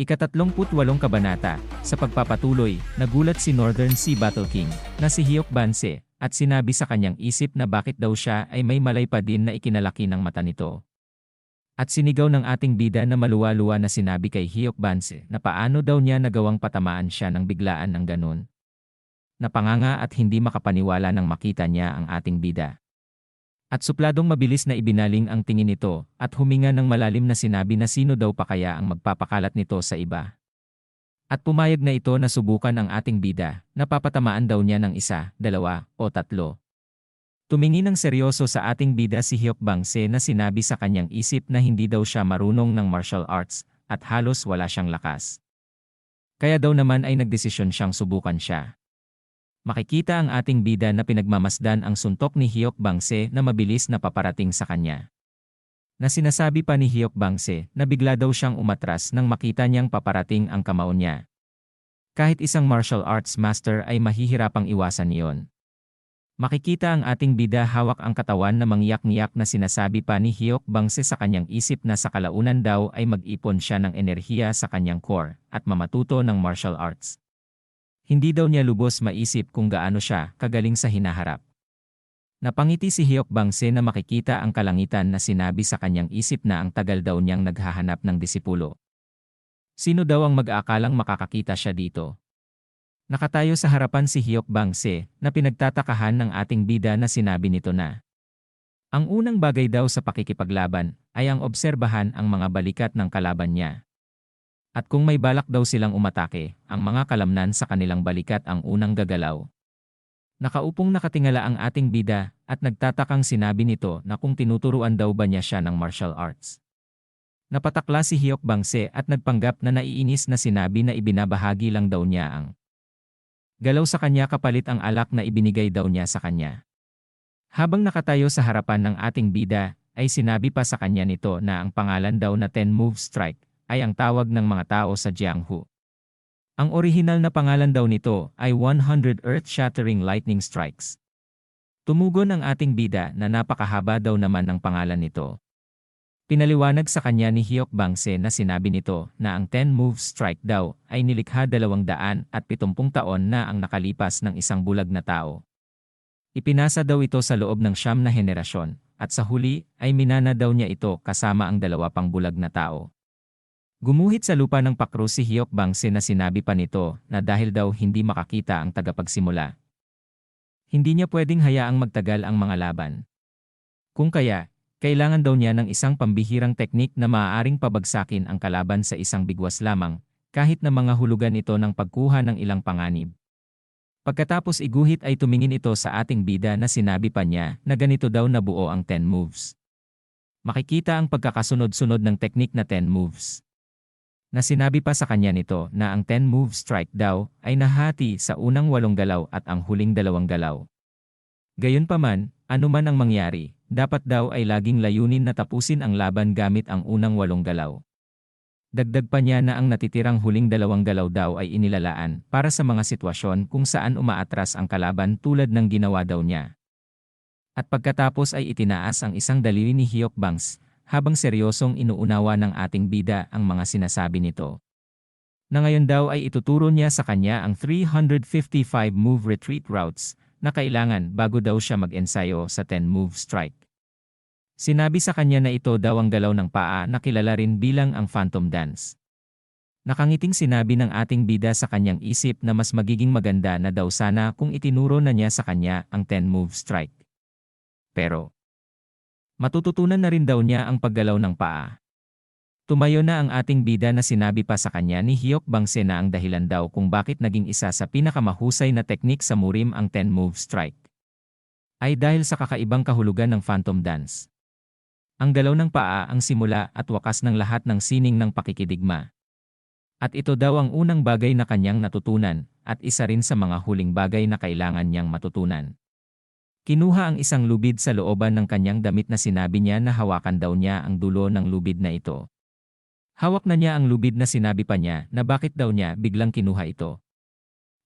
Ika-38 kabanata, sa pagpapatuloy, nagulat si Northern Sea Battle King, na si Hyok Banse, at sinabi sa kanyang isip na bakit daw siya ay may malay pa din na ikinalaki ng mata nito. At sinigaw ng ating bida na maluwa-luwa na sinabi kay Hyok Banse na paano daw niya nagawang patamaan siya ng biglaan ng ganun. Napanganga at hindi makapaniwala nang makita niya ang ating bida. At supladong mabilis na ibinaling ang tingin nito at huminga ng malalim na sinabi na sino daw pa kaya ang magpapakalat nito sa iba. At pumayag na ito na subukan ang ating bida, na papatamaan daw niya ng 1, 2, o 3. Tumingin ng seryoso sa ating bida si Hyok Banse na sinabi sa kanyang isip na hindi daw siya marunong ng martial arts at halos wala siyang lakas. Kaya daw naman ay nagdesisyon siyang subukan siya. Makikita ang ating bida na pinagmamasdan ang suntok ni Hyok Banse na mabilis na paparating sa kanya. Na sinasabi pa ni Hyok Banse na bigla daw siyang umatras nang makita niyang paparating ang kamao niya. Kahit isang martial arts master ay mahihirapang iwasan iyon. Makikita ang ating bida hawak ang katawan na mangyak-ngiyak na sinasabi pa ni Hyok Banse sa kanyang isip na sa kalaunan daw ay mag-ipon siya ng enerhiya sa kanyang core at mamatuto ng martial arts. Hindi daw niya lubos maisip kung gaano siya kagaling sa hinaharap. Napangiti si Hyok Banse na makikita ang kalangitan na sinabi sa kanyang isip na ang tagal daw niyang naghahanap ng disipulo. Sino daw ang mag-aakalang makakakita siya dito? Nakatayo sa harapan si Hyok Banse na pinagtatakahan ng ating bida na sinabi nito na ang unang bagay daw sa pakikipaglaban ay ang obserbahan ang mga balikat ng kalaban niya. At kung may balak daw silang umatake, ang mga kalamnan sa kanilang balikat ang unang gagalaw. Nakaupong nakatingala ang ating bida at nagtatakang sinabi nito na kung tinuturuan daw ba niya siya ng martial arts. Napatakla si Hyok Banse at nagpanggap na naiinis na sinabi na ibinabahagi lang daw niya ang galaw sa kanya kapalit ang alak na ibinigay daw niya sa kanya. Habang nakatayo sa harapan ng ating bida, ay sinabi pa sa kanya nito na ang pangalan daw na 10 Move Strike ay ang tawag ng mga tao sa Jianghu. Ang orihinal na pangalan daw nito ay 100 Earth-Shattering Lightning Strikes. Tumugon ang ating bida na napakahaba daw naman ng pangalan nito. Pinaliwanag sa kanya ni Hyok Banse na sinabi nito na ang 10 Move Strike daw ay nilikha 270 taon na ang nakalipas ng isang bulag na tao. Ipinasa daw ito sa loob ng 9 na henerasyon at sa huli ay minana daw niya ito kasama ang 2 pang bulag na tao. Gumuhit sa lupa ng pakro si Hyok Banse na sinabi pa nito na dahil daw hindi makakita ang tagapagsimula. Hindi niya pwedeng hayaang magtagal ang mga laban. Kung kaya, kailangan daw niya ng isang pambihirang teknik na maaaring pabagsakin ang kalaban sa isang bigwas lamang, kahit na mga hulugan ito ng pagkuha ng ilang panganib. Pagkatapos iguhit ay tumingin ito sa ating bida na sinabi pa niya na ganito daw nabuo ang 10 moves. Makikita ang pagkakasunod-sunod ng teknik na 10 moves. Na sinabi pa sa kanya nito na ang 10 move strike daw ay nahati sa unang 8 galaw at ang huling 2 galaw. Gayunpaman, anuman ang mangyari, dapat daw ay laging layunin na tapusin ang laban gamit ang unang 8 galaw. Dagdag pa niya na ang natitirang huling 2 galaw daw ay inilalaan para sa mga sitwasyon kung saan umaatras ang kalaban tulad ng ginawa daw niya. At pagkatapos ay itinaas ang isang daliri ni Hyok Banse, habang seryosong inuunawa ng ating bida ang mga sinasabi nito. Na ngayon daw ay ituturo niya sa kanya ang 355 move retreat routes na kailangan bago daw siya mag-ensayo sa 10 move strike. Sinabi sa kanya na ito daw ang galaw ng paa na kilala rin bilang ang Phantom Dance. Nakangiting sinabi ng ating bida sa kanyang isip na mas magiging maganda na daw sana kung itinuro na niya sa kanya ang 10 move strike. Pero matututunan na rin daw niya ang paggalaw ng paa. Tumayo na ang ating bida na sinabi pa sa kanya ni Hyok Banse na ang dahilan daw kung bakit naging isa sa pinakamahusay na teknik sa murim ang 10 move strike ay dahil sa kakaibang kahulugan ng Phantom Dance. Ang galaw ng paa ang simula at wakas ng lahat ng sining ng pakikidigma. At ito daw ang unang bagay na kanyang natutunan at isa rin sa mga huling bagay na kailangan niyang matutunan. Kinuha ang isang lubid sa looban ng kanyang damit na sinabi niya na hawakan daw niya ang dulo ng lubid na ito. Hawak na niya ang lubid na sinabi pa niya na bakit daw niya biglang kinuha ito.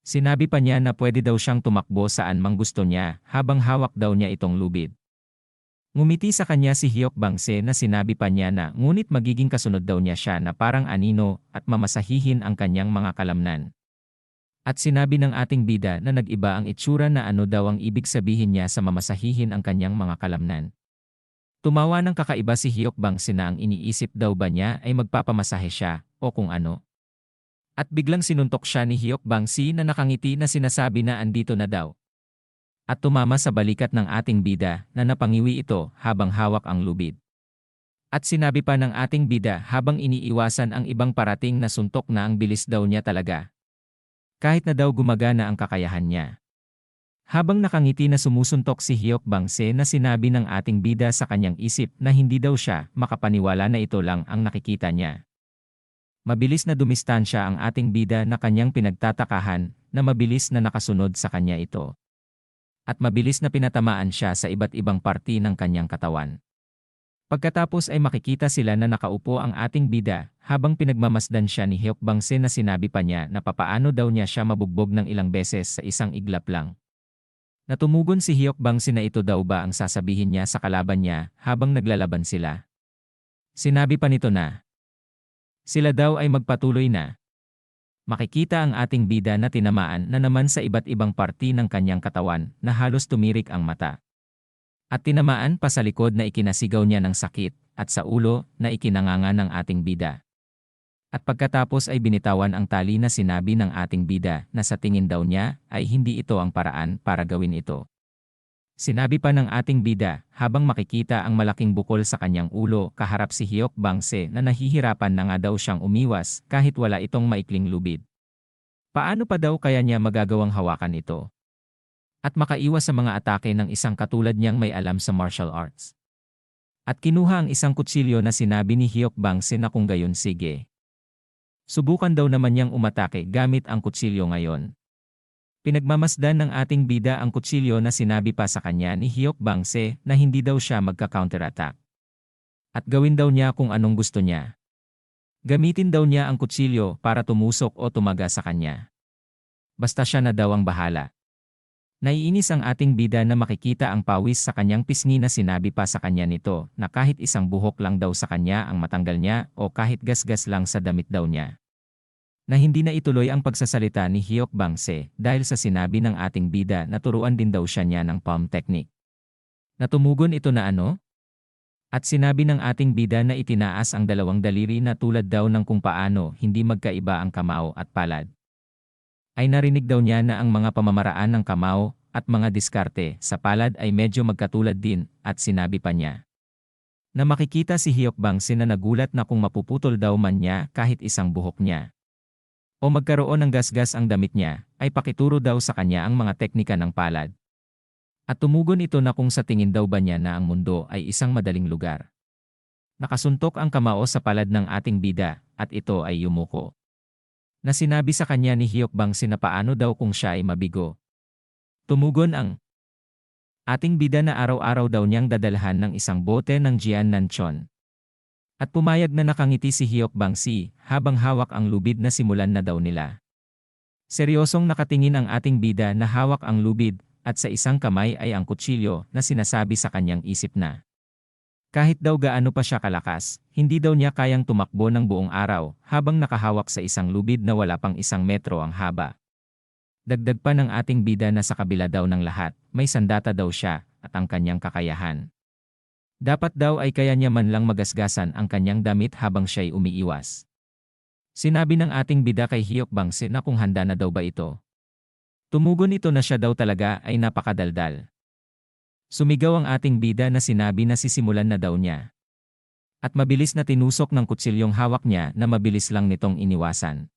Sinabi pa niya na pwede daw siyang tumakbo saan mang gusto niya habang hawak daw niya itong lubid. Ngumiti sa kanya si Hyuk Bangse na sinabi pa niya na ngunit magiging kasunod daw niya siya na parang anino at mamasahihin ang kanyang mga kalamnan. At sinabi ng ating bida na nag-iba ang itsura na ano daw ang ibig sabihin niya sa mamasahihin ang kanyang mga kalamnan. Tumawa ng kakaiba si Hyuk Bangse na ang iniisip daw ba niya ay magpapamasahe siya o kung ano. At biglang sinuntok siya ni Hyuk Bangse na nakangiti na sinasabi na andito na daw. At tumama sa balikat ng ating bida na napangiwi ito habang hawak ang lubid. At sinabi pa ng ating bida habang iniiwasan ang ibang parating na suntok na ang bilis daw niya talaga. Kahit na daw gumagana ang kakayahan niya. Habang nakangiti na sumusuntok si Hyuk Bangse na sinabi ng ating bida sa kanyang isip na hindi daw siya makapaniwala na ito lang ang nakikita niya. Mabilis na dumistansya ang ating bida na kanyang pinagtatakahan na mabilis na nakasunod sa kanya ito. At mabilis na pinatamaan siya sa iba't ibang parti ng kanyang katawan. Pagkatapos ay makikita sila na nakaupo ang ating bida habang pinagmamasdan siya ni Hyuk Bangse na sinabi pa niya na papaano daw niya siya mabugbog ng ilang beses sa isang iglap lang. Natumugon si Hyuk Bangse na ito daw ba ang sasabihin niya sa kalaban niya habang naglalaban sila. Sinabi pa nito na sila daw ay magpatuloy na. Makikita ang ating bida na tinamaan na naman sa iba't ibang parti ng kanyang katawan na halos tumirik ang mata. At tinamaan pa sa likod na ikinasigaw niya ng sakit at sa ulo na ikinanganga ng ating bida. At pagkatapos ay binitawan ang tali na sinabi ng ating bida na sa tingin daw niya ay hindi ito ang paraan para gawin ito. Sinabi pa ng ating bida habang makikita ang malaking bukol sa kanyang ulo kaharap si Hyuk Bangse na nahihirapan na nga daw siyang umiwas kahit wala itong maikling lubid. Paano pa daw kaya niya magagawang hawakan ito? At makaiwas sa mga atake ng isang katulad niyang may alam sa martial arts. At kinuha ang isang kutsilyo na sinabi ni Hyuk Bangse na kung gayon sige. Subukan daw naman niyang umatake gamit ang kutsilyo ngayon. Pinagmamasdan ng ating bida ang kutsilyo na sinabi pa sa kanya ni Hyuk Bangse na hindi daw siya magka-counterattack. At gawin daw niya kung anong gusto niya. Gamitin daw niya ang kutsilyo para tumusok o tumaga sa kanya. Basta siya na daw ang bahala. Naiinis ang ating bida na makikita ang pawis sa kanyang pisngi na sinabi pa sa kanya nito na kahit isang buhok lang daw sa kanya ang matanggal niya o kahit gasgas lang sa damit daw niya. Na hindi na ituloy ang pagsasalita ni Hyuk Bangse dahil sa sinabi ng ating bida na turuan din daw siya niya ng palm technique. Natumugon ito na ano? At sinabi ng ating bida na itinaas ang dalawang daliri na tulad daw ng kung paano hindi magkaiba ang kamao at palad. Ay narinig daw niya na ang mga pamamaraan ng kamao at mga diskarte sa palad ay medyo magkatulad din at sinabi pa niya. Na makikita si Hyuk Bangse na nagulat na kung mapuputol daw man niya kahit isang buhok niya. O magkaroon ng gasgas ang damit niya, ay pakituro daw sa kanya ang mga teknika ng palad. At tumugon ito na kung sa tingin daw ba niya na ang mundo ay isang madaling lugar. Nakasuntok ang kamao sa palad ng ating bida, at ito ay yumuko. Na sinabi sa kanya ni Hyuk Bangse na paano daw kung siya ay mabigo. Tumugon ang ating bida na araw-araw daw niyang dadalhan ng isang bote ng Jiannanchon. At pumayag na nakangiti si Hyuk Bangse habang hawak ang lubid na simulan na daw nila. Seryosong nakatingin ang ating bida na hawak ang lubid at sa isang kamay ay ang kutsilyo na sinasabi sa kanyang isip na. Kahit daw gaano pa siya kalakas, hindi daw niya kayang tumakbo ng buong araw habang nakahawak sa isang lubid na wala pang 1 metro ang haba. Dagdag pa ng ating bida na sa kabila daw ng lahat, may sandata daw siya at ang kanyang kakayahan. Dapat daw ay kaya niya man lang magasgasan ang kanyang damit habang siya'y umiiwas. Sinabi ng ating bida kay Hyuk Bangse na kung handa na daw ba ito. Tumugon ito na siya daw talaga ay napakadaldal. Sumigaw ang ating bida na sinabi na sisimulan na daw niya. At mabilis na tinusok ng kutsilyong hawak niya na mabilis lang nitong iniwasan.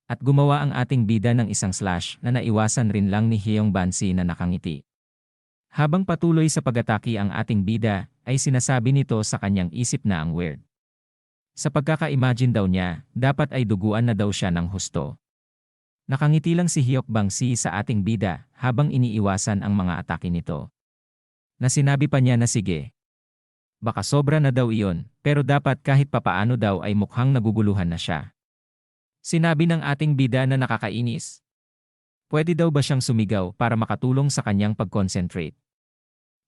At gumawa ang ating bida ng isang slash na naiwasan rin lang ni Hyuk Bangse na nakangiti. Habang patuloy sa pag-atake ang ating bida, ay sinasabi nito sa kanyang isip na ang weird. Sa pagkaka-imagine daw niya, dapat ay duguan na daw siya ng husto. Nakangiti lang si Hyuk Bangse sa ating bida habang iniiwasan ang mga atake nito. Na sinabi pa niya na sige. Baka sobra na daw iyon, pero dapat kahit papaano daw ay mukhang naguguluhan na siya. Sinabi ng ating bida na nakakainis. Pwede daw ba siyang sumigaw para makatulong sa kanyang pag-concentrate?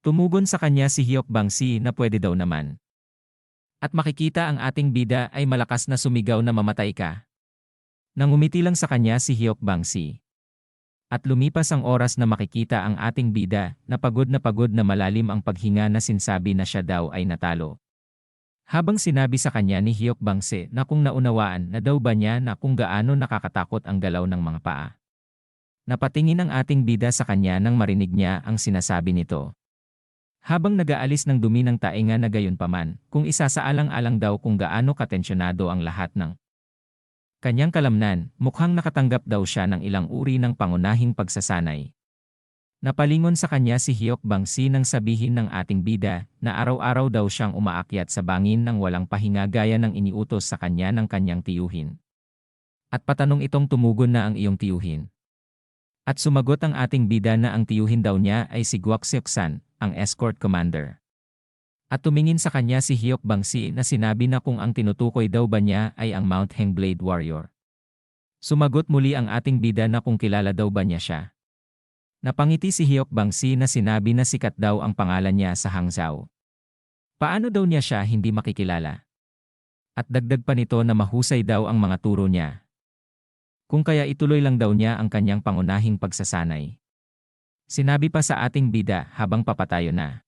Tumugon sa kanya si Hyuk Bangsi na pwede daw naman. At makikita ang ating bida ay malakas na sumigaw na mamatay ka. Nangumiti lang sa kanya si Hyuk Bangsi. At lumipas ang oras na makikita ang ating bida na pagod na malalim ang paghinga na sinsabi na siya daw ay natalo. Habang sinabi sa kanya ni Hyuk Bangse na kung naunawaan na daw ba niya na kung gaano nakakatakot ang galaw ng mga paa. Napatingin ang ating bida sa kanya nang marinig niya ang sinasabi nito. Habang nag-aalis ng dumi ng tainga na gayon paman, kung isasaalang-alang daw kung gaano katensyonado ang lahat ng kanyang kalamnan, mukhang nakatanggap daw siya ng ilang uri ng pangunahing pagsasanay. Napalingon sa kanya si Hyuk Bangsi nang sabihin ng ating bida na araw-araw daw siyang umaakyat sa bangin ng walang pahinga gaya ng iniutos sa kanya ng kanyang tiyuhin. At patanong itong tumugon na ang iyong tiyuhin. At sumagot ang ating bida na ang tiyuhin daw niya ay si Guak Seok-san, ang escort commander. At tumingin sa kanya si Hyuk Bangsi na sinabi na kung ang tinutukoy daw ba niya ay ang Mount Hengblade Warrior. Sumagot muli ang ating bida na kung kilala daw ba niya siya. Napangiti si Hyuk Bangsi na sinabi na sikat daw ang pangalan niya sa Hangzhou. Paano daw niya siya hindi makikilala? At dagdag pa nito na mahusay daw ang mga turo niya. Kung kaya ituloy lang daw niya ang kanyang pangunahing pagsasanay. Sinabi pa sa ating bida habang papatayo na.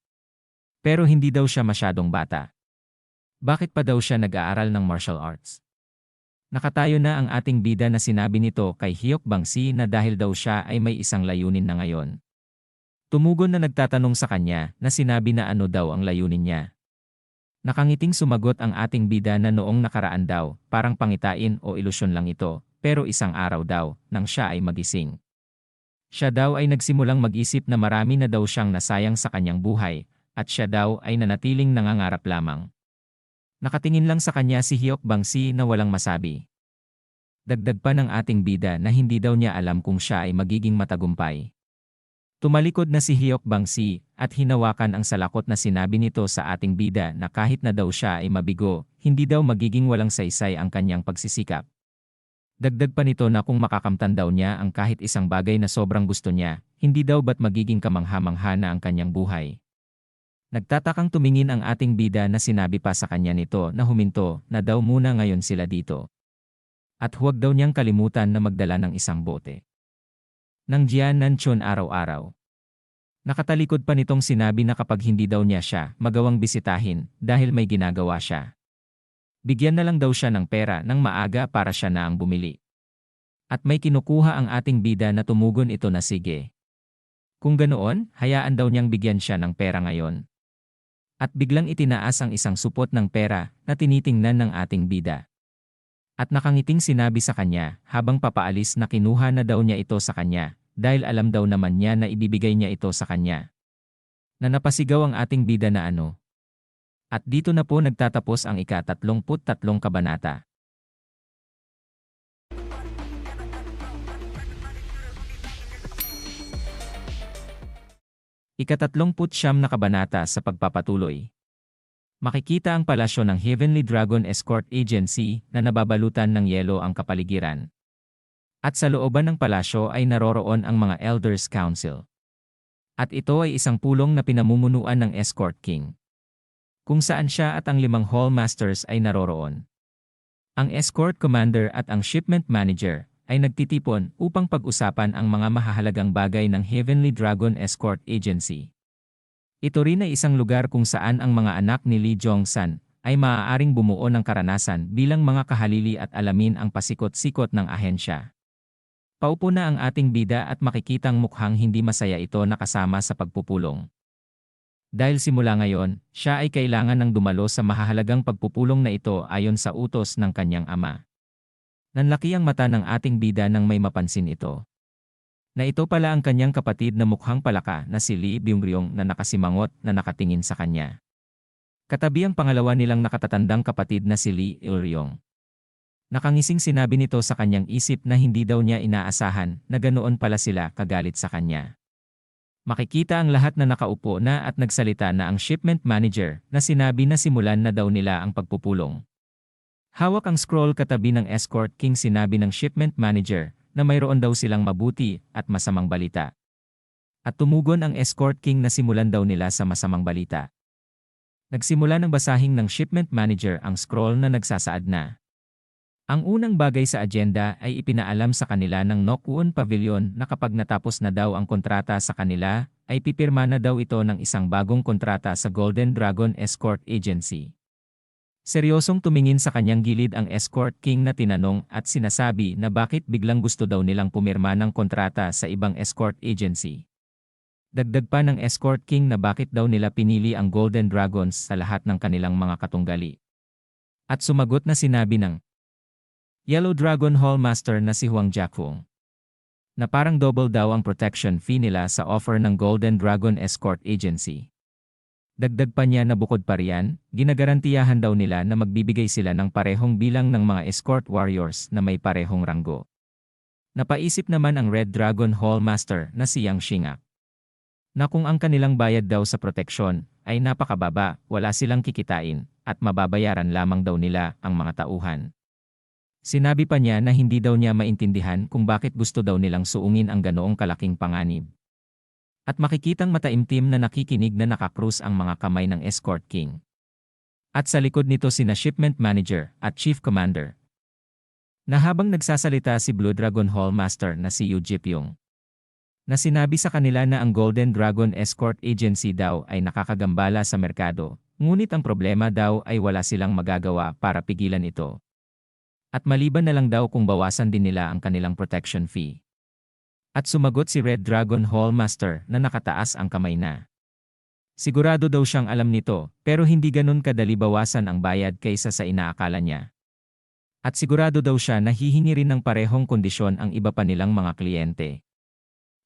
Pero hindi daw siya masyadong bata. Bakit pa daw siya nag-aaral ng martial arts? Nakatayo na ang ating bida na sinabi nito kay Hyuk Bangsi na dahil daw siya ay may isang layunin na ngayon. Tumugon na nagtatanong sa kanya na sinabi na ano daw ang layunin niya. Nakangiting sumagot ang ating bida na noong nakaraan daw, parang pangitain o ilusyon lang ito, pero isang araw daw, nang siya ay magising. Siya daw ay nagsimulang mag-isip na marami na daw siyang nasayang sa kanyang buhay, at siya daw ay nanatiling nangangarap lamang. Nakatingin lang sa kanya si Hyuk Bangsi na walang masabi. Dagdag pa ng ating bida na hindi daw niya alam kung siya ay magiging matagumpay. Tumalikod na si Hyuk Bangsi at hinawakan ang salakot na sinabi nito sa ating bida na kahit na daw siya ay mabigo, hindi daw magiging walang saysay ang kanyang pagsisikap. Dagdag pa nito na kung makakamtan daw niya ang kahit isang bagay na sobrang gusto niya, hindi daw ba't magiging kamangha-mangha na ang kanyang buhay. Nagtatakang tumingin ang ating bida na sinabi pa sa kanya nito na huminto na daw muna ngayon sila dito. At huwag daw niyang kalimutan na magdala ng isang bote. Nang Jiananchon araw-araw. Nakatalikod pa nitong sinabi na kapag hindi daw niya siya magawang bisitahin dahil may ginagawa siya. Bigyan na lang daw siya ng pera ng maaga para siya na ang bumili. At may kinukuha ang ating bida na tumugon ito na sige. Kung ganoon, hayaan daw niyang bigyan siya ng pera ngayon. At biglang itinaas ang isang supot ng pera na tinitingnan ng ating bida. At nakangiting sinabi sa kanya habang papaalis na kinuha na daw niya ito sa kanya dahil alam daw naman niya na ibibigay niya ito sa kanya. Na napasigaw ang ating bida na ano. At dito na po nagtatapos ang ika-33 kabanata. Ika-39 na kabanata sa pagpapatuloy. Makikita ang palasyo ng Heavenly Dragon Escort Agency na nababalutan ng yelo ang kapaligiran. At sa looban ng palasyo ay naroroon ang mga Elders Council. At ito ay isang pulong na pinamumunuan ng Escort King. Kung saan siya at ang 5 Hall Masters ay naroroon. Ang Escort Commander at ang Shipment Manager ay nagtitipon upang pag-usapan ang mga mahahalagang bagay ng Heavenly Dragon Escort Agency. Ito rin ay isang lugar kung saan ang mga anak ni Lee Jong-san ay maaaring bumuo ng karanasan bilang mga kahalili at alamin ang pasikot-sikot ng ahensya. Paupo na ang ating bida at makikitang mukhang hindi masaya ito nakasama sa pagpupulong. Dahil simula ngayon, siya ay kailangan ng dumalo sa mahahalagang pagpupulong na ito ayon sa utos ng kanyang ama. Nanlaki ang mata ng ating bida nang may mapansin ito. Na ito pala ang kanyang kapatid na mukhang palaka na si Lee Byung-ryong na nakasimangot na nakatingin sa kanya. Katabi ang pangalawa nilang nakatatandang kapatid na si Lee Il-ryong. Nakangising sinabi nito sa kanyang isip na hindi daw niya inaasahan na ganoon pala sila kagalit sa kanya. Makikita ang lahat na nakaupo na at nagsalita na ang shipment manager na sinabi na simulan na daw nila ang pagpupulong. Hawak ang scroll katabi ng Escort King sinabi ng shipment manager na mayroon daw silang mabuti at masamang balita. At tumugon ang escort king na simulan daw nila sa masamang balita. Nagsimula ng basahing ng shipment manager ang scroll na nagsasaad na. Ang unang bagay sa agenda ay ipinaalam sa kanila ng Nokwon Pavilion na kapag natapos na daw ang kontrata sa kanila, ay pipirma na daw ito ng isang bagong kontrata sa Golden Dragon Escort Agency. Seryosong tumingin sa kanyang gilid ang escort king na tinanong at sinasabi na bakit biglang gusto daw nilang pumirma ng kontrata sa ibang escort agency. Dagdag pa ng escort king na bakit daw nila pinili ang Golden Dragons sa lahat ng kanilang mga katunggali. At sumagot na sinabi ng Yellow Dragon Hall Master na si Huang Jiakong na parang double daw ang protection fee nila sa offer ng Golden Dragon Escort Agency. Dagdag pa niya na bukod pa riyan, ginagarantiyahan daw nila na magbibigay sila ng parehong bilang ng mga escort warriors na may parehong ranggo. Napaisip naman ang Red Dragon Hall Master na si Yang Shingak na kung ang kanilang bayad daw sa proteksyon ay napakababa, wala silang kikitain at mababayaran lamang daw nila ang mga tauhan. Sinabi pa niya na hindi daw niya maintindihan kung bakit gusto daw nilang suungin ang ganoong kalaking panganib. At makikitang mataimtim na nakikinig na nakakrus ang mga kamay ng escort king. At sa likod nito sina shipment manager at chief commander. Na habang nagsasalita si Blue Dragon Hall Master na si Yu Jipyong, na sinabi sa kanila na ang Golden Dragon Escort Agency daw ay nakakagambala sa merkado, ngunit ang problema daw ay wala silang magagawa para pigilan ito. At maliban na lang daw kung bawasan din nila ang kanilang protection fee. At sumagot si Red Dragon Hall Master na nakataas ang kamay na. Sigurado daw siyang alam nito, pero hindi ganun kadali bawasan ang bayad kaysa sa inaakala niya. At sigurado daw siya na hihingi rin ng parehong kondisyon ang iba pa nilang mga kliyente.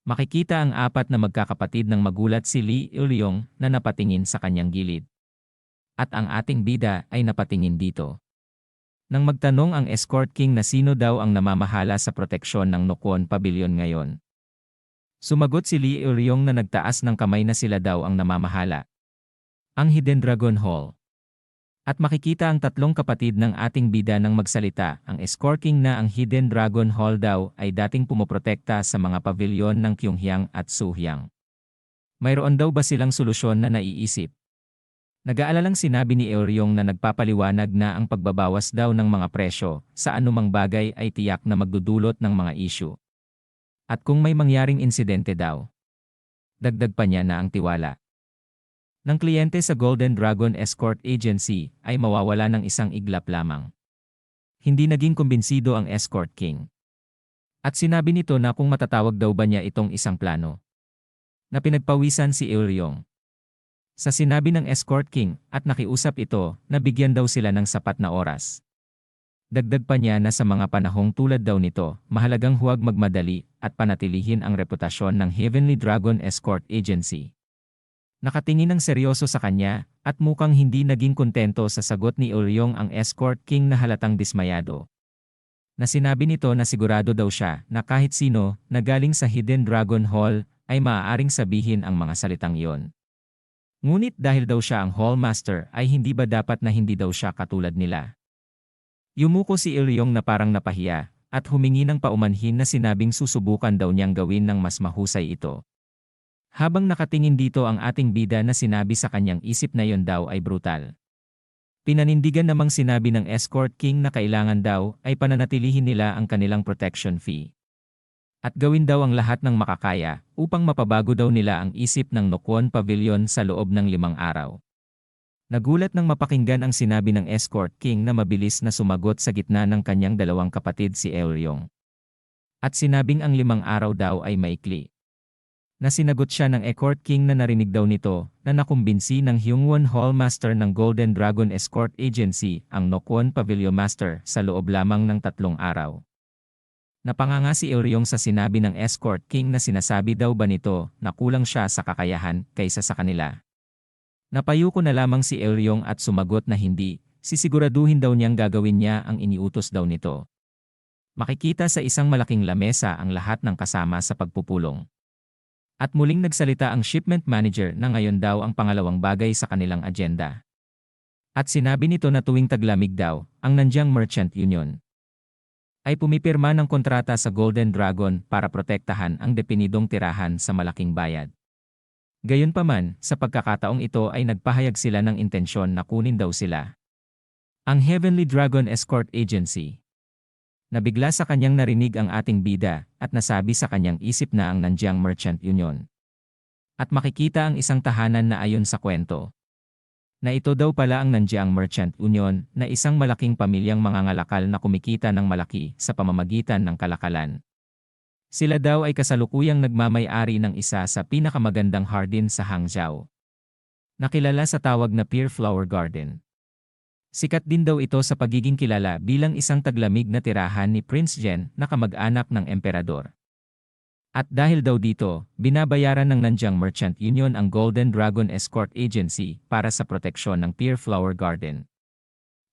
Makikita ang apat na magkakapatid ng magulat si Li Ilyong na napatingin sa kanyang gilid. At ang ating bida ay napatingin dito. Nang magtanong ang escort king na sino daw ang namamahala sa proteksyon ng Nokwon Pavilion ngayon. Sumagot si Li Ilyong na nagtaas ng kamay na sila daw ang namamahala. Ang Hidden Dragon Hall. At makikita ang tatlong kapatid ng ating bida nang magsalita, ang escort king na ang Hidden Dragon Hall daw ay dating pumoprotekta sa mga pavilion ng Pyongyang at Suhyang. Mayroon daw ba silang solusyon na naiisip? Nag-aalalang sinabi ni Eoryong na nagpapaliwanag na ang pagbabawas daw ng mga presyo sa anumang bagay ay tiyak na magdudulot ng mga issue. At kung may mangyaring insidente daw, dagdag pa niya na ang tiwala ng kliyente sa Golden Dragon Escort Agency ay mawawala ng isang iglap lamang. Hindi naging kumbinsido ang escort king. At sinabi nito na kung matatawag daw ba niya itong isang plano. Na pinagpawisan si Eoryong sa sinabi ng escort king at nakiusap ito na bigyan daw sila ng sapat na oras. Dagdag pa niya na sa mga panahong tulad daw nito, mahalagang huwag magmadali at panatilihin ang reputasyon ng Heavenly Dragon Escort Agency. Nakatingin ng seryoso sa kanya at mukhang hindi naging kontento sa sagot ni Eoryong ang escort king na halatang dismayado. Na sinabi nito na sigurado daw siya na kahit sino na galing sa Hidden Dragon Hall ay maaaring sabihin ang mga salitang iyon. Ngunit dahil daw siya ang Hall Master ay hindi ba dapat na hindi daw siya katulad nila? Yumuko si Eoryong na parang napahiya at humingi ng paumanhin na sinabing susubukan daw niyang gawin ng mas mahusay ito. Habang nakatingin dito ang ating bida na sinabi sa kanyang isip na yon daw ay brutal. Pinanindigan namang sinabi ng escort king na kailangan daw ay pananatilihin nila ang kanilang protection fee. At gawin daw ang lahat ng makakaya upang mapabago daw nila ang isip ng Nokwon Pavilion sa loob ng 5 araw. Nagulat nang mapakinggan ang sinabi ng escort king na mabilis na sumagot sa gitna ng kanyang dalawang kapatid si Eoryong. At sinabing ang 5 araw daw ay maikli. Na sinagot siya ng escort king na narinig daw nito na nakumbinsi ng Hyungwon Hall Master ng Golden Dragon Escort Agency ang Nokwon Pavilion Master sa loob lamang ng 3 araw. Napanganga si Eoryong sa sinabi ng escort king na sinasabi daw ba nito na kulang siya sa kakayahan kaysa sa kanila. Napayuko na lamang si Eoryong at sumagot na hindi, sisiguraduhin daw niyang gagawin niya ang iniutos daw nito. Makikita sa isang malaking lamesa ang lahat ng kasama sa pagpupulong. At muling nagsalita ang shipment manager na ngayon daw ang pangalawang bagay sa kanilang agenda. At sinabi nito na tuwing taglamig daw, ang Nanjiang Merchant Union ay pumipirma ng kontrata sa Golden Dragon para protektahan ang depinidong tirahan sa malaking bayad. Gayunpaman, sa pagkakataong ito ay nagpahayag sila ng intensyon na kunin daw sila ang Heavenly Dragon Escort Agency. Nabigla sa kanyang narinig ang ating bida at nasabi sa kanyang isip na ang Nanjiang Merchant Union. At makikita ang isang tahanan na ayon sa kwento. Na ito daw pala ang Nanjiang Merchant Union na isang malaking pamilyang mangangalakal na kumikita ng malaki sa pamamagitan ng kalakalan. Sila daw ay kasalukuyang nagmamay-ari ng isa sa pinakamagandang hardin sa Hangzhou. Nakilala sa tawag na Pear Flower Garden. Sikat din daw ito sa pagiging kilala bilang isang taglamig na tirahan ni Prince Jen na kamag-anak ng emperador. At dahil daw dito, binabayaran ng Nanjiang Merchant Union ang Golden Dragon Escort Agency para sa proteksyon ng Pear Flower Garden.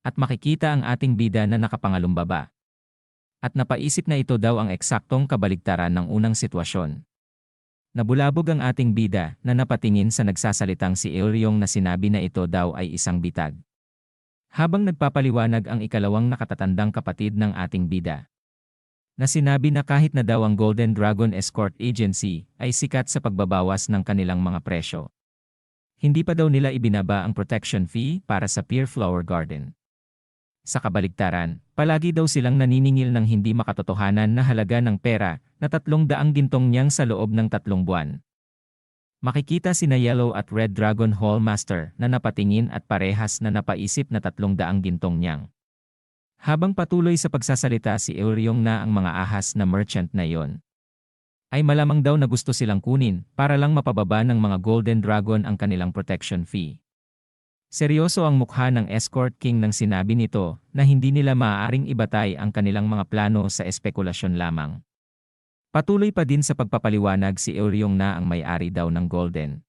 At makikita ang ating bida na nakapangalumbaba. At napaisip na ito daw ang eksaktong kabaligtaran ng unang sitwasyon. Nabulabog ang ating bida na napatingin sa nagsasalitang si Eoryong na sinabi na ito daw ay isang bitag. Habang nagpapaliwanag ang ikalawang nakatatandang kapatid ng ating bida. Na sinabi na kahit na daw ang Golden Dragon Escort Agency ay sikat sa pagbabawas ng kanilang mga presyo. Hindi pa daw nila ibinaba ang protection fee para sa Pear Flower Garden. Sa kabaligtaran, palagi daw silang naniningil ng hindi makatotohanan na halaga ng pera na 300 gintong niyang sa loob ng 3 buwan. Makikita sina Yellow at Red Dragon Hall Master na napatingin at parehas na napaisip na 300 gintong niyang. Habang patuloy sa pagsasalita si Eoryong na ang mga ahas na merchant na iyon, ay malamang daw na gusto silang kunin para lang mapababa ng mga Golden Dragon ang kanilang protection fee. Seryoso ang mukha ng Escort King nang sinabi nito na hindi nila maaaring ibatay ang kanilang mga plano sa espekulasyon lamang. Patuloy pa din sa pagpapaliwanag si Eoryong na ang may-ari daw ng Golden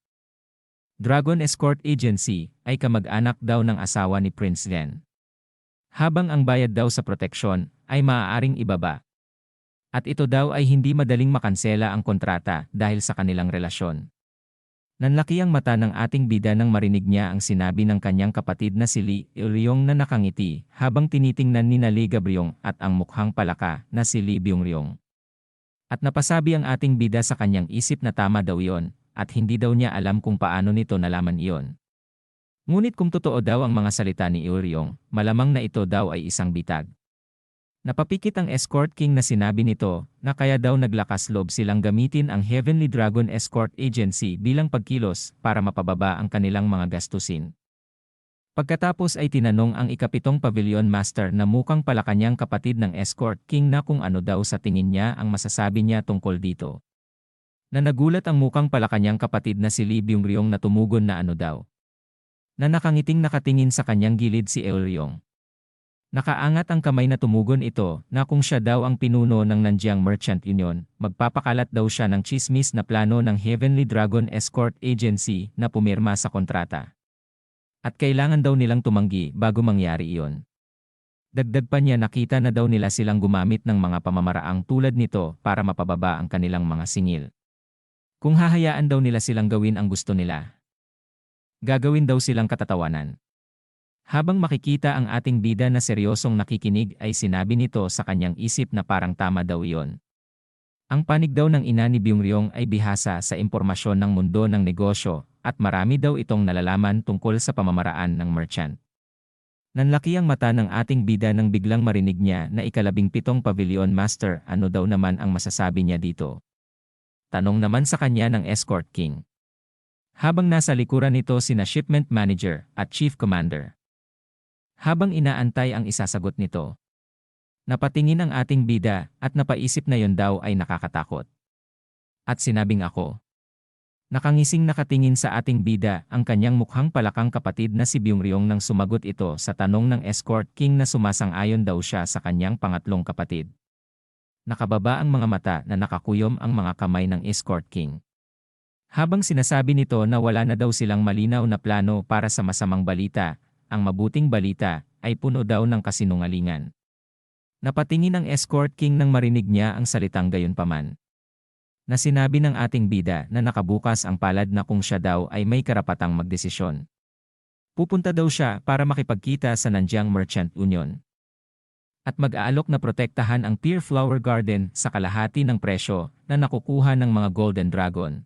Dragon Escort Agency ay kamag-anak daw ng asawa ni Prince Ren. Habang ang bayad daw sa proteksyon ay maaaring ibaba. At ito daw ay hindi madaling makansela ang kontrata dahil sa kanilang relasyon. Nanlaki ang mata ng ating bida nang marinig niya ang sinabi ng kanyang kapatid na si Li Eoryong na nakangiti habang tinitingnan ni Li Gabriong at ang mukhang palaka na si Li Byungryong. At napasabi ang ating bida sa kanyang isip na tama daw iyon at hindi daw niya alam kung paano nito nalaman iyon. Ngunit kung totoo daw ang mga salita ni Eoryong, malamang na ito daw ay isang bitag. Napapikit ang Escort King na sinabi nito na kaya daw naglakas loob silang gamitin ang Heavenly Dragon Escort Agency bilang pagkilos para mapababa ang kanilang mga gastusin. Pagkatapos ay tinanong ang ikapitong Pavilion Master na mukhang pala kanyang kapatid ng Escort King na kung ano daw sa tingin niya ang masasabi niya tungkol dito. Na nagulat ang mukhang pala kanyang kapatid na si Li Byungryong na tumugon na ano daw. Na nakangiting nakatingin sa kanyang gilid si Eoryong. Nakaangat ang kamay na tumugon ito na kung siya daw ang pinuno ng Nanjiang Merchant Union, magpapakalat daw siya ng chismis na plano ng Heavenly Dragon Escort Agency na pumirma sa kontrata. At kailangan daw nilang tumanggi bago mangyari iyon. Dagdag pa niya nakita na daw nila silang gumamit ng mga pamamaraang tulad nito para mapababa ang kanilang mga singil. Kung hahayaan daw nila silang gawin ang gusto nila, gagawin daw silang katatawanan. Habang makikita ang ating bida na seryosong nakikinig ay sinabi nito sa kanyang isip na parang tama daw iyon. Ang panig daw ng ina ni Byungryong ay bihasa sa impormasyon ng mundo ng negosyo at marami daw itong nalalaman tungkol sa pamamaraan ng merchant. Nanlaki ang mata ng ating bida nang biglang marinig niya na ika-17 Pavilion Master ano daw naman ang masasabi niya dito. Tanong naman sa kanya ng Escort King. Habang nasa likuran nito sina Shipment Manager at Chief Commander. Habang inaantay ang isasagot nito. Napatingin ang ating bida at napaisip na yon daw ay nakakatakot. At sinabing ako. Nakangising nakatingin sa ating bida ang kanyang mukhang palakang kapatid na si Byungryong nang sumagot ito sa tanong ng Escort King na sumasang-ayon daw siya sa kanyang pangatlong kapatid. Nakababa ang mga mata na nakakuyom ang mga kamay ng Escort King. Habang sinasabi nito na wala na daw silang malinaw na plano para sa masamang balita, ang mabuting balita ay puno daw ng kasinungalingan. Napatingin ang Escort King nang marinig niya ang salitang gayunpaman. Na sinabi ng ating bida na nakabukas ang palad na kung siya daw ay may karapatang magdesisyon. Pupunta daw siya para makipagkita sa Nanjiang Merchant Union. At mag-aalok na protektahan ang Pier Flower Garden sa kalahati ng presyo na nakukuha ng mga Golden Dragon.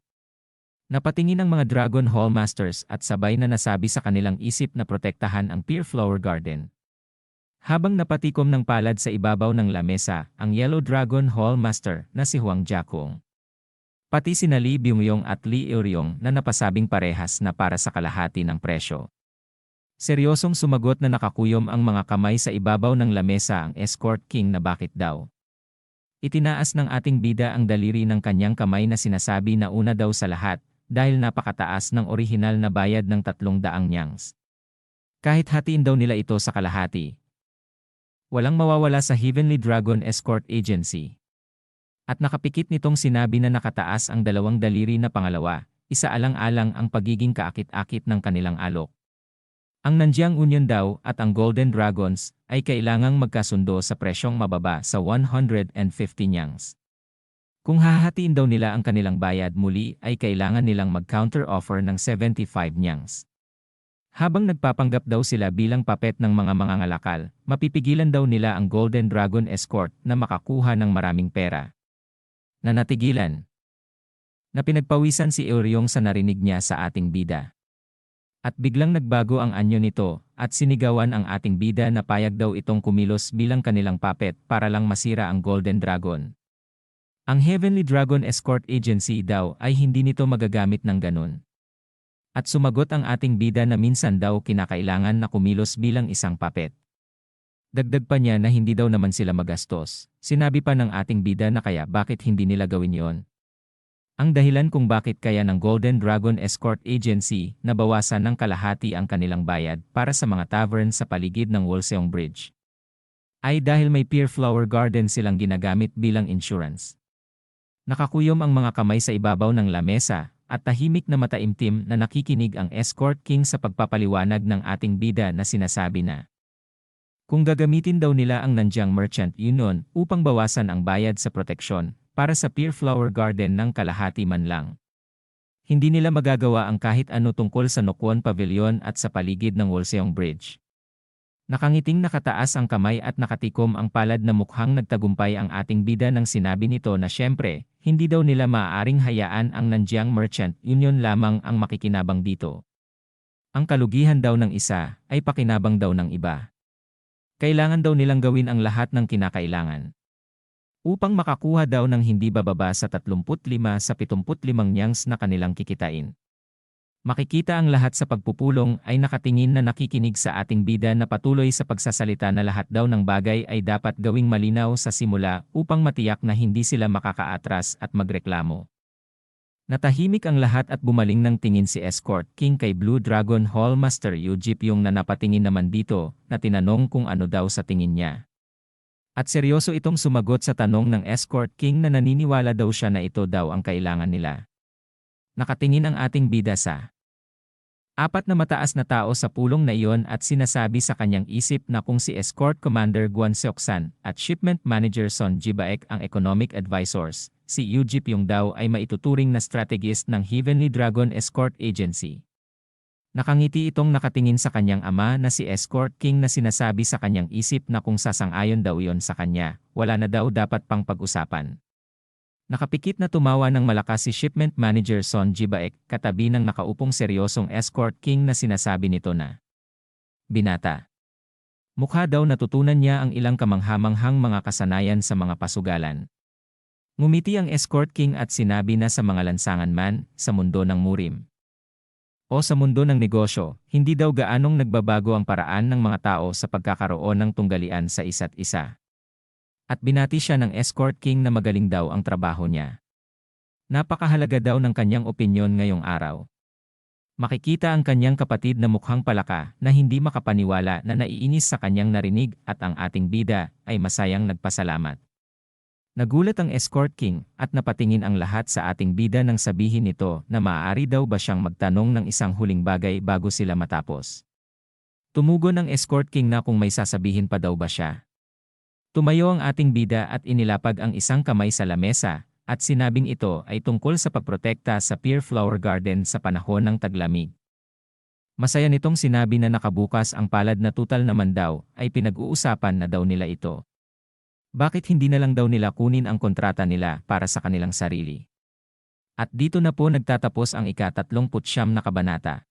Napatingin ang mga Dragon Hall Masters at sabay na nasabi sa kanilang isip na protektahan ang Pier Flower Garden. Habang napatikom ng palad sa ibabaw ng lamesa ang Yellow Dragon Hall Master na si Huang Jiakong. Pati sina Li Byongyong at Li Euryong na napasabing parehas na para sa kalahati ng presyo. Seryosong sumagot na nakakuyom ang mga kamay sa ibabaw ng lamesa ang Escort King na bakit daw. Itinaas ng ating bida ang daliri ng kanyang kamay na sinasabi na una daw sa lahat dahil napakataas ng orihinal na bayad ng 300 nyangs. Kahit hatiin daw nila ito sa kalahati. Walang mawawala sa Heavenly Dragon Escort Agency. At nakapikit nitong sinabi na nakataas ang dalawang daliri na pangalawa, isaalang-alang ang pagiging kaakit-akit ng kanilang alok. Ang Nanjiang Union daw at ang Golden Dragons ay kailangang magkasundo sa presyong mababa sa 150 nyangs. Kung hahatiin daw nila ang kanilang bayad muli ay kailangan nilang mag-counter offer ng 75 nyangs. Habang nagpapanggap daw sila bilang papet ng mga mangangalakal, mapipigilan daw nila ang Golden Dragon Escort na makakuha ng maraming pera. Nanatigilan. Na pinagpawisan si Euryong sa narinig niya sa ating bida. At biglang nagbago ang anyo nito at sinigawan ang ating bida na payag daw itong kumilos bilang kanilang papet para lang masira ang Golden Dragon. Ang Heavenly Dragon Escort Agency daw ay hindi nito magagamit ng ganun. At sumagot ang ating bida na minsan daw kinakailangan na kumilos bilang isang papet. Dagdag pa niya na hindi daw naman sila magastos. Sinabi pa ng ating bida na kaya bakit hindi nila gawin yon. Ang dahilan kung bakit kaya ng Golden Dragon Escort Agency na bawasan ng kalahati ang kanilang bayad para sa mga tavern sa paligid ng Wolseong Bridge ay dahil may Pier Flower Garden silang ginagamit bilang insurance. Nakakuyom ang mga kamay sa ibabaw ng lamesa at tahimik na mataimtim na nakikinig ang Escort King sa pagpapaliwanag ng ating bida na sinasabi na kung gagamitin daw nila ang Nanjiang Merchant Union upang bawasan ang bayad sa proteksyon para sa Pier Flower Garden ng kalahati man lang. Hindi nila magagawa ang kahit ano tungkol sa Nokwon Pavilion at sa paligid ng Wolseong Bridge. Nakangiting nakataas ang kamay at nakatikom ang palad na mukhang nagtagumpay ang ating bida nang sinabi nito na syempre, hindi daw nila maaaring hayaan ang Nanjiang Merchant Union lamang ang makikinabang dito. Ang kalugihan daw ng isa ay pakinabang daw ng iba. Kailangan daw nilang gawin ang lahat ng kinakailangan upang makakuha daw ng hindi bababa sa 35 sa 75 nyangs na kanilang kikitain. Makikita ang lahat sa pagpupulong ay nakatingin na nakikinig sa ating bida na patuloy sa pagsasalita na lahat daw ng bagay ay dapat gawing malinaw sa simula upang matiyak na hindi sila makakaatras at magreklamo. Natahimik ang lahat at bumaling ng tingin si Escort King kay Blue Dragon Hall Master Yu Jipyong na napatingin naman dito na tinanong kung ano daw sa tingin niya. At seryoso itong sumagot sa tanong ng Escort King na naniniwala daw siya na ito daw ang kailangan nila. Nakatingin ang ating bida sa apat na mataas na tao sa pulong na iyon at sinasabi sa kanyang isip na kung si Escort Commander Guan Seoksan at Shipment Manager Son Jibaek ang economic advisors, si Yu Jipyong daw ay maituturing na strategist ng Heavenly Dragon Escort Agency. Nakangiti itong nakatingin sa kanyang ama na si Escort King na sinasabi sa kanyang isip na kung sasang-ayon daw iyon sa kanya, wala na daw dapat pang pag-usapan. Nakapikit na tumawa ng malakas si Shipment Manager Son Jibaek katabi ng nakaupong seryosong Escort King na sinasabi nito na binata. Mukha daw natutunan niya ang ilang kamanghamanghang mga kasanayan sa mga pasugalan. Ngumiti ang Escort King at sinabi na sa mga lansangan man, sa mundo ng murim o sa mundo ng negosyo, hindi daw gaanong nagbabago ang paraan ng mga tao sa pagkakaroon ng tunggalian sa isa't isa. At binati siya ng Escort King na magaling daw ang trabaho niya. Napakahalaga daw ng kanyang opinyon ngayong araw. Makikita ang kanyang kapatid na mukhang palaka na hindi makapaniwala na naiinis sa kanyang narinig at ang ating bida ay masayang nagpasalamat. Nagulat ang Escort King at napatingin ang lahat sa ating bida nang sabihin nito na maaari daw ba siyang magtanong ng isang huling bagay bago sila matapos. Tumugon ang Escort King na kung may sasabihin pa daw ba siya. Tumayo ang ating bida at inilapag ang isang kamay sa lamesa, at sinabing ito ay tungkol sa pagprotekta sa Pier Flower Garden sa panahon ng taglamig. Masaya nitong sinabi na nakabukas ang palad na tutal naman daw ay pinag-uusapan na daw nila ito. Bakit hindi na lang daw nila kunin ang kontrata nila para sa kanilang sarili? At dito na po nagtatapos ang ika-39 na kabanata.